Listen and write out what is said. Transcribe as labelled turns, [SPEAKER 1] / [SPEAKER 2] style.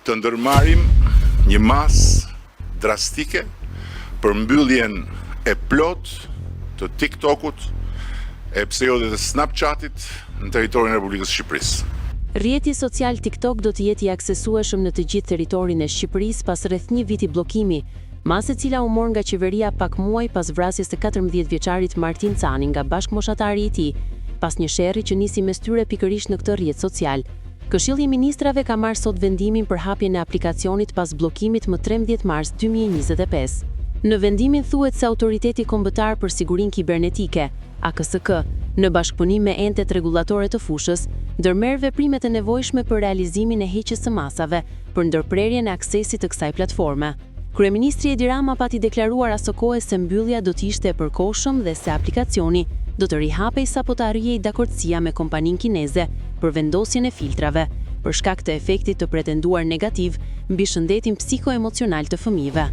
[SPEAKER 1] të ndërmarrim një masë drastike për mbylljen e plot të TikTokut, e pse jo dhe të Snapchatit në territorin e Republikës së Shqipërisë.
[SPEAKER 2] Rrjeti social TikTok do të jetë i aksesueshëm në të gjithë territorin e Shqipërisë pas rreth një viti bllokimi, masë e cila u mor nga qeveria pak muaj pas vrasjes së 14-vjeçarit Martin Cani nga bashkëmoshatari i tij, pas një sherrri që nisi mes tyre pikërisht në këtë rrjet social. Këshilli i Ministrave ka marrë sot vendimin për hapjen e aplikacionit pas bllokimit më 13 mars 2025. Në vendimin thuhet se Autoriteti Kombëtar për Sigurinë Kibernetike, AKSK, në bashkëpunim me entet rregullatore të fushës, ndërmerr veprimet e nevojshme për realizimin e heqjes së masave për ndërprerjen e aksesit të kësaj platforme. Kryeministri Edi Rama pati deklaruar asojkohë se mbyllja do të ishte e përkohshëm dhe se aplikacioni do të rihapej sapo të arrijej dakordësia me kompaninë kineze për vendosjen e filtrave, për shkak të efektit të pretenduar negativ mbi shëndetin psikoemocional të fëmijëve.